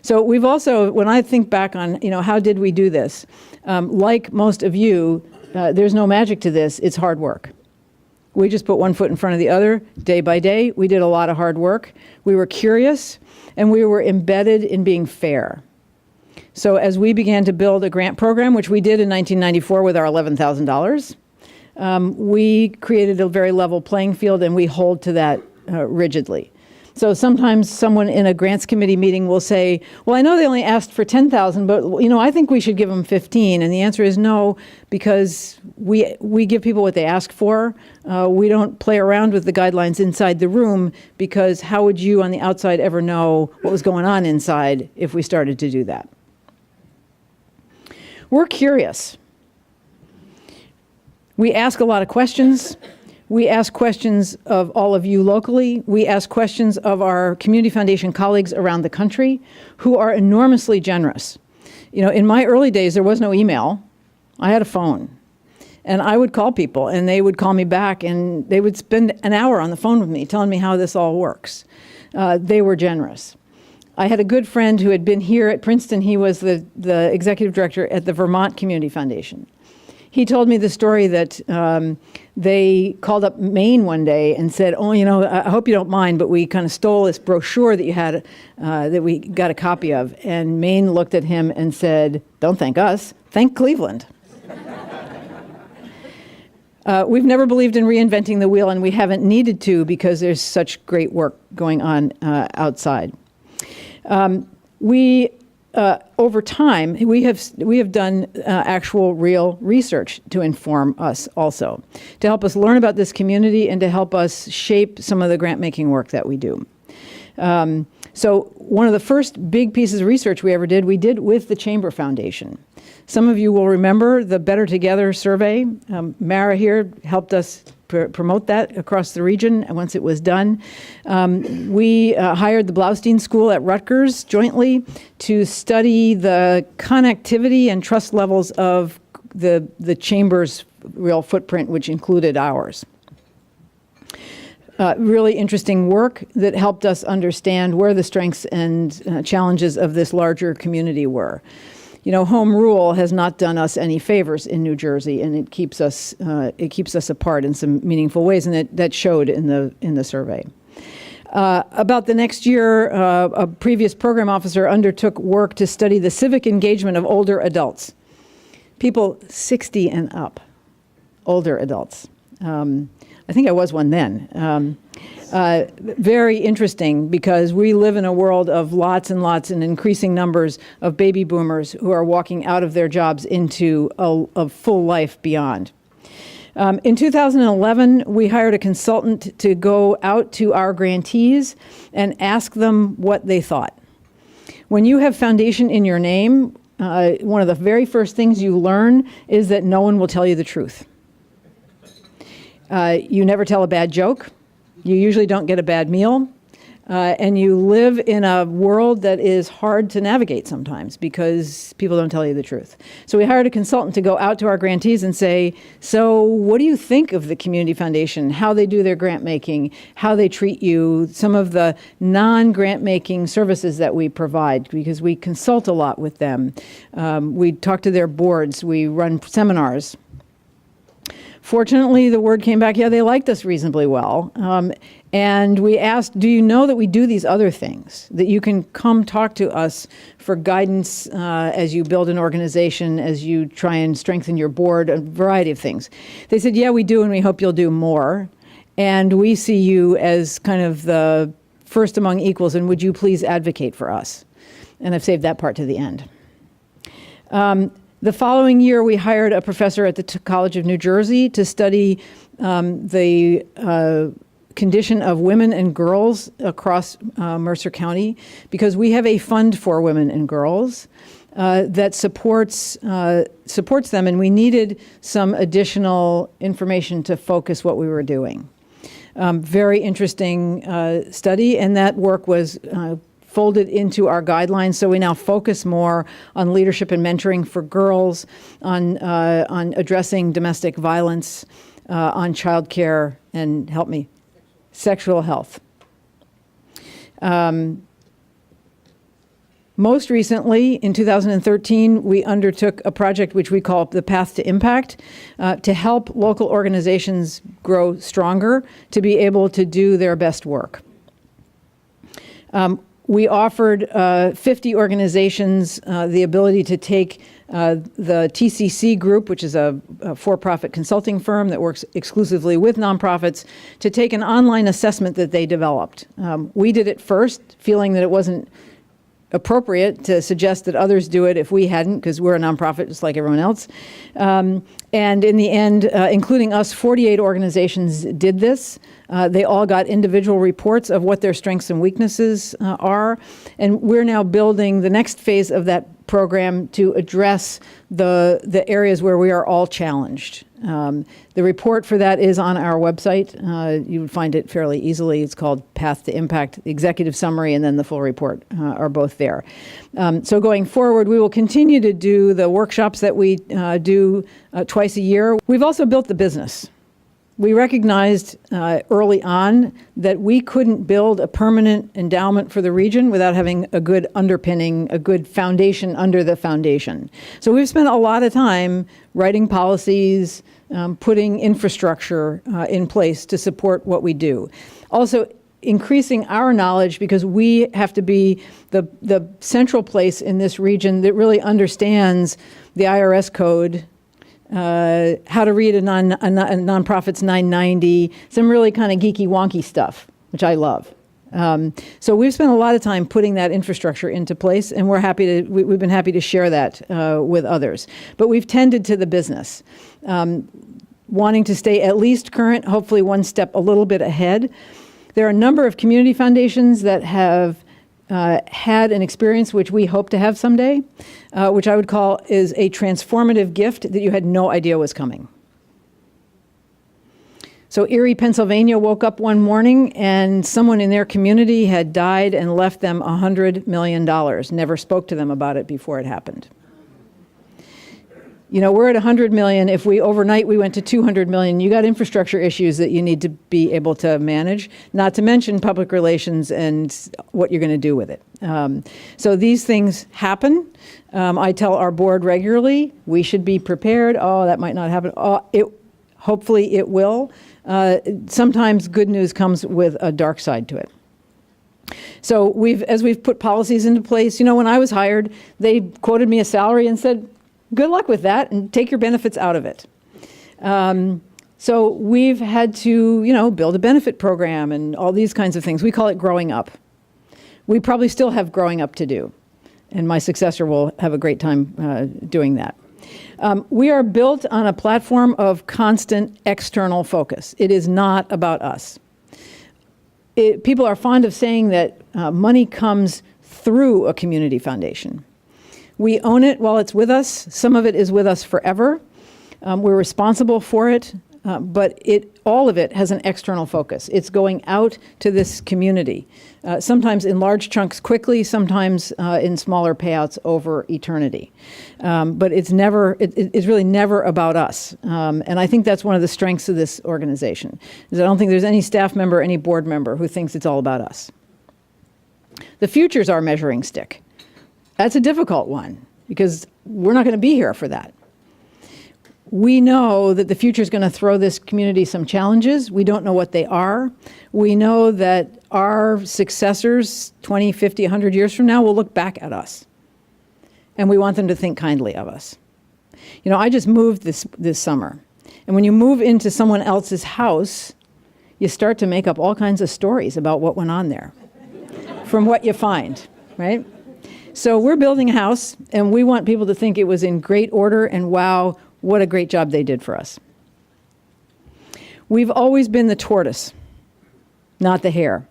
So we've also, when I think back on, how did we do this? Like most of you, there's no magic to this. It's hard work. We just put one foot in front of the other day by day. We did a lot of hard work. We were curious, and we were embedded in being fair. So as we began to build a grant program, which we did in 1994 with our $11,000, we created a very level playing field, and we hold to that rigidly. So sometimes someone in a grants committee meeting will say, well, I know they only asked for 10,000, but I think we should give them 15. And the answer is no, because we give people what they ask for. We don't play around with the guidelines inside the room, because how would you on the outside ever know what was going on inside if we started to do that? We're curious. We ask a lot of questions. We ask questions of all of you locally. We ask questions of our community foundation colleagues around the country who are enormously generous. In my early days, there was no email. I had a phone. And I would call people, and they would call me back, and they would spend an hour on the phone with me telling me how this all works. They were generous. I had a good friend who had been here at Princeton. He was the executive director at the Vermont Community Foundation. He told me the story that they called up Maine one day and said, oh, I hope you don't mind, but we kind of stole this brochure that you had, that we got a copy of. And Maine looked at him and said, don't thank us, thank Cleveland. We've never believed in reinventing the wheel, and we haven't needed to, because there's such great work going on outside. Over time, we have done actual real research to inform us also, to help us learn about this community and to help us shape some of the grant-making work that we do. So one of the first big pieces of research we ever did, we did with the Chamber Foundation. Some of you will remember the Better Together survey. Mara here helped us promote that across the region once it was done. We hired the Blaustein School at Rutgers jointly to study the connectivity and trust levels of the Chamber's real footprint, which included ours. Really interesting work that helped us understand where the strengths and challenges of this larger community were. Home rule has not done us any favors in New Jersey, and it keeps us apart in some meaningful ways, and that showed in the survey. About the next year, a previous program officer undertook work to study the civic engagement of older adults, people 60 and up, older adults. I think I was one then. Very interesting, because we live in a world of lots and lots and increasing numbers of baby boomers who are walking out of their jobs into a full life beyond. In 2011, we hired a consultant to go out to our grantees and ask them what they thought. When you have foundation in your name, one of the very first things you learn is that no one will tell you the truth. You never tell a bad joke. You usually don't get a bad meal. And you live in a world that is hard to navigate sometimes, because people don't tell you the truth. So we hired a consultant to go out to our grantees and say, so what do you think of the Community Foundation, how they do their grant making, how they treat you, some of the non-grant making services that we provide, because we consult a lot with them. We talk to their boards, we run seminars. Fortunately, the word came back, yeah, they liked us reasonably well. And we asked, do you know that we do these other things? That you can come talk to us for guidance as you build an organization, as you try and strengthen your board, a variety of things. They said, yeah, we do, and we hope you'll do more. And we see you as kind of the first among equals, and would you please advocate for us? And I've saved that part to the end. The following year, we hired a professor at the College of New Jersey to study the condition of women and girls across Mercer County, because we have a fund for women and girls that supports them, and we needed some additional information to focus what we were doing. Very interesting study, and that work was folded into our guidelines, so we now focus more on leadership and mentoring for girls, on addressing domestic violence, on childcare, and sexual health. Most recently, in 2013, we undertook a project which we call the Path to Impact, to help local organizations grow stronger, to be able to do their best work. We offered 50 organizations the ability to take the TCC group, which is a for-profit consulting firm that works exclusively with nonprofits, to take an online assessment that they developed. We did it first, feeling that it wasn't appropriate to suggest that others do it if we hadn't, because we're a nonprofit just like everyone else. And in the end, including us, 48 organizations did this. They all got individual reports of what their strengths and weaknesses are. And we're now building the next phase of that program to address the areas where we are all challenged. The report for that is on our website. You would find it fairly easily. It's called Path to Impact. The executive summary and then the full report are both there. So going forward, we will continue to do the workshops that we do twice a year. We've also built the business. We recognized early on that we couldn't build a permanent endowment for the region without having a good underpinning, a good foundation under the foundation. So we've spent a lot of time writing policies, putting infrastructure in place to support what we do. Also, increasing our knowledge, because we have to be the central place in this region that really understands the IRS code, how to read a nonprofit's 990, some really kind of geeky wonky stuff, which I love. So we've spent a lot of time putting that infrastructure into place, and we've been happy to share that with others. But we've tended to the business, wanting to stay at least current, hopefully one step a little bit ahead. There are a number of community foundations that have had an experience which we hope to have someday, which I would call is a transformative gift that you had no idea was coming. So Erie, Pennsylvania woke up one morning and someone in their community had died and left them $100 million. Never spoke to them about it before it happened. You know, we're at 100 million. If overnight we went to 200 million, you got infrastructure issues that you need to be able to manage, not to mention public relations and what you're going to do with it. So these things happen. I tell our board regularly, we should be prepared. Oh, that might not happen. Hopefully it will. Sometimes good news comes with a dark side to it. So as we've put policies into place, you know, when I was hired, they quoted me a salary and said, good luck with that and take your benefits out of it. So we've had to, you know, build a benefit program and all these kinds of things. We call it growing up. We probably still have growing up to do, and my successor will have a great time doing that. We are built on a platform of constant external focus. It is not about us. People are fond of saying that money comes through a community foundation. We own it while it's with us. Some of it is with us forever. We're responsible for it, but all of it has an external focus. It's going out to this community, sometimes in large chunks quickly, sometimes in smaller payouts over eternity. But it's really never about us. And I think that's one of the strengths of this organization, is I don't think there's any staff member, any board member who thinks it's all about us. The future's our measuring stick. That's a difficult one, because we're not going to be here for that. We know that the future is going to throw this community some challenges. We don't know what they are. We know that our successors, 20, 50, 100 years from now, will look back at us. And we want them to think kindly of us. You know, I just moved this summer. And when you move into someone else's house, you start to make up all kinds of stories about what went on there from what you find, right? So we're building a house, and we want people to think it was in great order, and wow, what a great job they did for us. We've always been the tortoise, not the hare.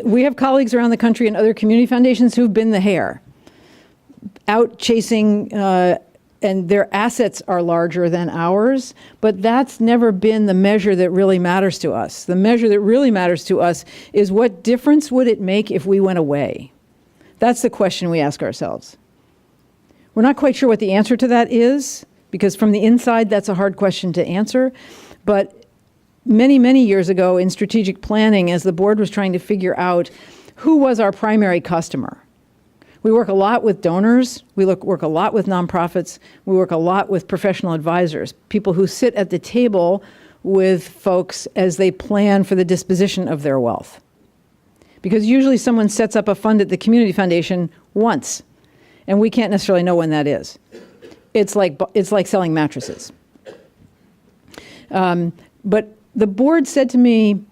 We have colleagues around the country and other community foundations who've been the hare, out chasing, and their assets are larger than ours, but that's never been the measure that really matters to us. The measure that really matters to us is what difference would it make if we went away? That's the question we ask ourselves. We're not quite sure what the answer to that is, because from the inside, that's a hard question to answer. But many, many years ago in strategic planning, as the board was trying to figure out who was our primary customer, We work a lot with donors. We work a lot with nonprofits. We work a lot with professional advisors, people who sit at the table with folks as they plan for the disposition of their wealth. Because usually someone sets up a fund at the community foundation once, and we can't necessarily know when that is. It's like selling mattresses. But the board said to me,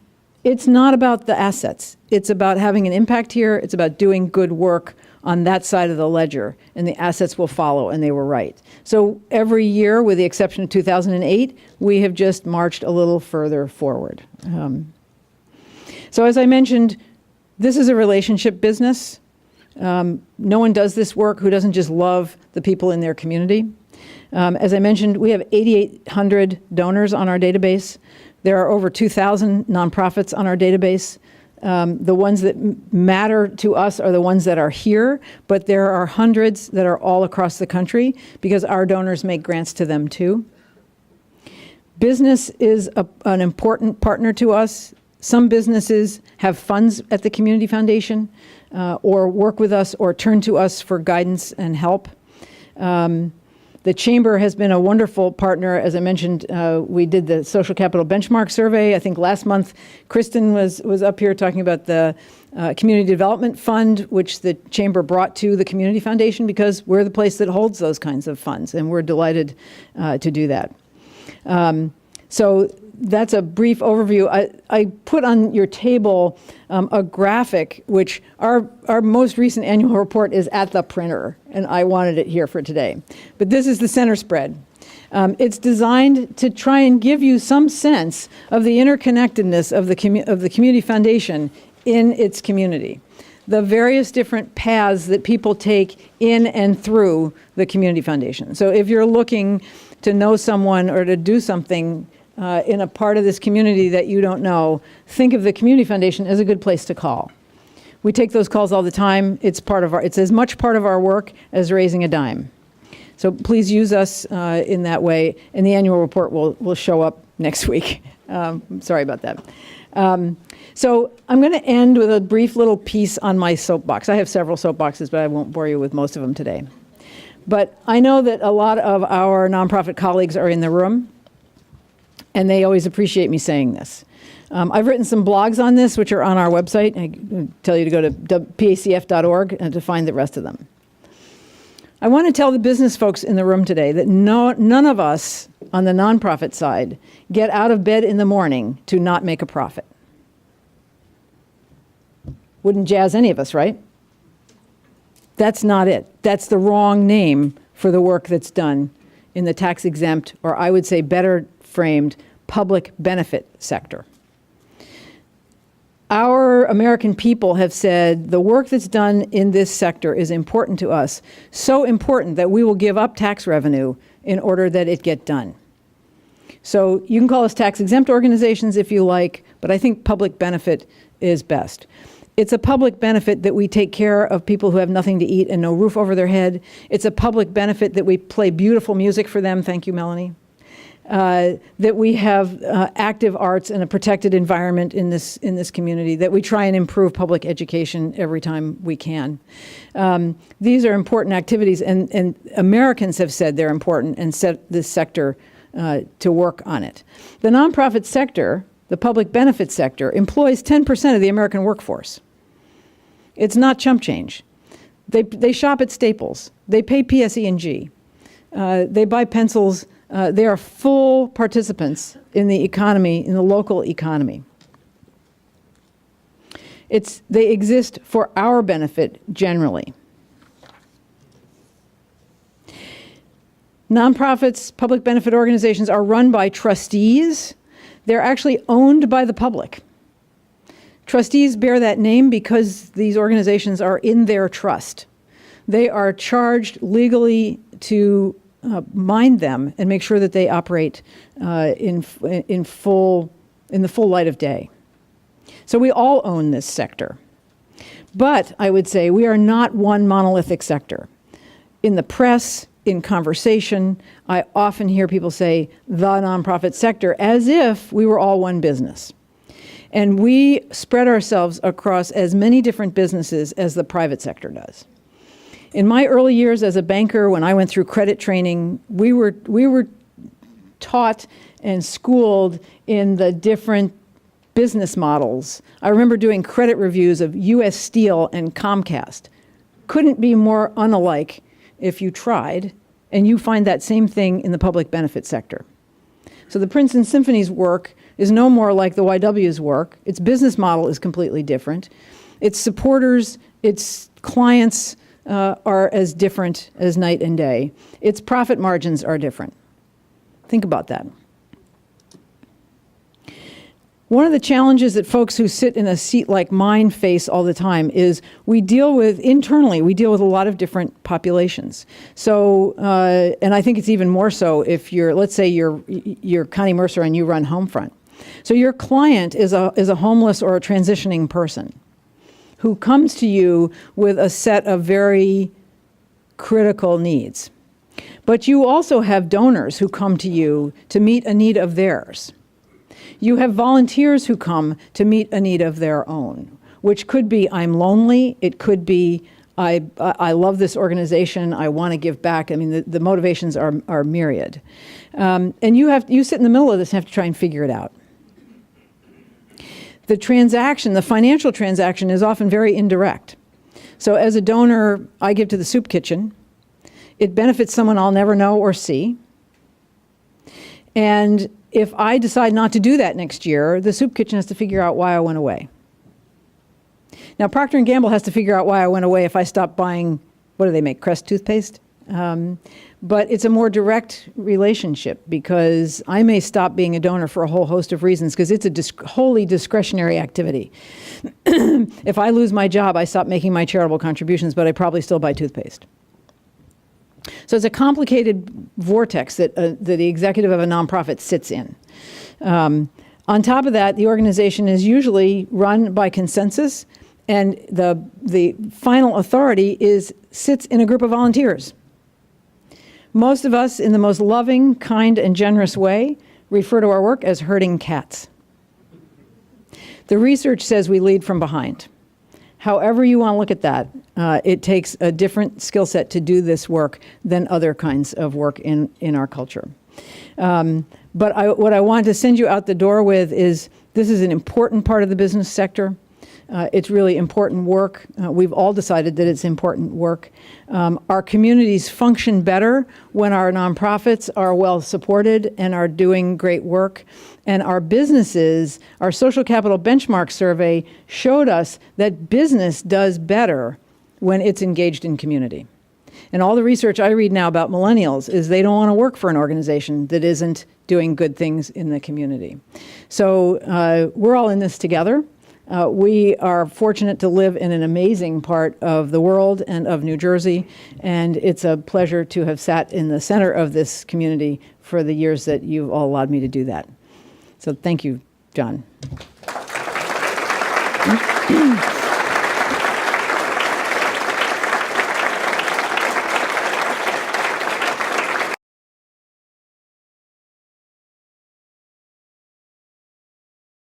it's not about the assets. It's about having an impact here. It's about doing good work on that side of the ledger, and the assets will follow, and they were right. So every year, with the exception of 2008, we have just marched a little further forward. So as I mentioned, this is a relationship business. No one does this work who doesn't just love the people in their community. As I mentioned, we have 8,800 donors on our database. There are over 2,000 nonprofits on our database. The ones that matter to us are the ones that are here, but there are hundreds that are all across the country because our donors make grants to them too. Business is an important partner to us. Some businesses have funds at the Community Foundation or work with us or turn to us for guidance and help. The Chamber has been a wonderful partner. As I mentioned, we did the Social Capital Benchmark Survey. I think last month, Kristen was up here talking about the Community Development Fund, which the Chamber brought to the Community Foundation because we're the place that holds those kinds of funds, and we're delighted to do that. So that's a brief overview. I put on your table a graphic, which our most recent annual report is at the printer, and I wanted it here for today. But this is the center spread. It's designed to try and give you some sense of the interconnectedness of the Community Foundation in its community. The various different paths that people take in and through the Community Foundation. So if you're looking to know someone or to do something in a part of this community that you don't know, think of the Community Foundation as a good place to call. We take those calls all the time. It's as much part of our work as raising a dime. So please use us in that way, and the annual report will show up next week. Sorry about that. So I'm going to end with a brief little piece on my soapbox. I have several soapboxes, but I won't bore you with most of them today. But I know that a lot of our nonprofit colleagues are in the room, and they always appreciate me saying this. I've written some blogs on this, which are on our website. I tell you to go to pacf.org and to find the rest of them. I want to tell the business folks in the room today that none of us on the nonprofit side get out of bed in the morning to not make a profit. Wouldn't jazz any of us, right? That's not it. That's the wrong name for the work that's done in the tax-exempt, or I would say better framed, public benefit sector. Our American people have said the work that's done in this sector is important to us, so important that we will give up tax revenue in order that it get done. So you can call us tax-exempt organizations if you like, but I think public benefit is best. It's a public benefit that we take care of people who have nothing to eat and no roof over their head. It's a public benefit that we play beautiful music for them. Thank you, Melanie. That we have active arts and a protected environment in this community, that we try and improve public education every time we can. These are important activities, and Americans have said they're important and set this sector to work on it. The nonprofit sector, the public benefit sector, employs 10% of the American workforce. It's not chump change. They shop at Staples. They pay PSE&G. They buy pencils. They are full participants in the economy, in the local economy. They exist for our benefit generally. Nonprofits, public benefit organizations are run by trustees. They're actually owned by the public. Trustees bear that name because these organizations are in their trust. They are charged legally to mind them and make sure that they operate in the full light of day. So we all own this sector. But I would say we are not one monolithic sector. In the press, in conversation, I often hear people say the nonprofit sector as if we were all one business. And we spread ourselves across as many different businesses as the private sector does. In my early years as a banker, when I went through credit training, we were taught and schooled in the different business models. I remember doing credit reviews of U.S. Steel and Comcast. Couldn't be more unalike if you tried, and you find that same thing in the public benefit sector. So the Princeton Symphony's work is no more like the YW's work. Its business model is completely different. Its supporters, its clients are as different as night and day. Its profit margins are different. Think about that. One of the challenges that folks who sit in a seat like mine face all the time is internally, we deal with a lot of different populations. So, and I think it's even more so if let's say you're Connie Mercer and you run Homefront. So your client is a homeless or a transitioning person who comes to you with a set of very critical needs. But you also have donors who come to you to meet a need of theirs. You have volunteers who come to meet a need of their own, which could be, I'm lonely. It could be, I love this organization. I want to give back. I mean, the motivations are myriad. And you sit in the middle of this and have to try and figure it out. The financial transaction is often very indirect. So as a donor, I give to the soup kitchen. It benefits someone I'll never know or see. And if I decide not to do that next year, the soup kitchen has to figure out why I went away. Now, Procter & Gamble has to figure out why I went away if I stop buying, what do they make, Crest toothpaste? But it's a more direct relationship because I may stop being a donor for a whole host of reasons because it's a wholly discretionary activity. If I lose my job, I stop making my charitable contributions, but I probably still buy toothpaste. So it's a complicated vortex that the executive of a nonprofit sits in. On top of that, the organization is usually run by consensus, and the final authority sits in a group of volunteers. Most of us, in the most loving, kind, and generous way, refer to our work as herding cats. The research says we lead from behind. However you want to look at that, it takes a different skill set to do this work than other kinds of work in our culture. But what I want to send you out the door with is this is an important part of the business sector. It's really important work. We've all decided that it's important work. Our communities function better when our nonprofits are well supported and are doing great work. And our businesses, our social capital benchmark survey showed us that business does better when it's engaged in community. And all the research I read now about millennials is they don't want to work for an organization that isn't doing good things in the community. So we're all in this together. We are fortunate to live in an amazing part of the world and of New Jersey, and it's a pleasure to have sat in the center of this community for the years that you've all allowed me to do that. So thank you, John.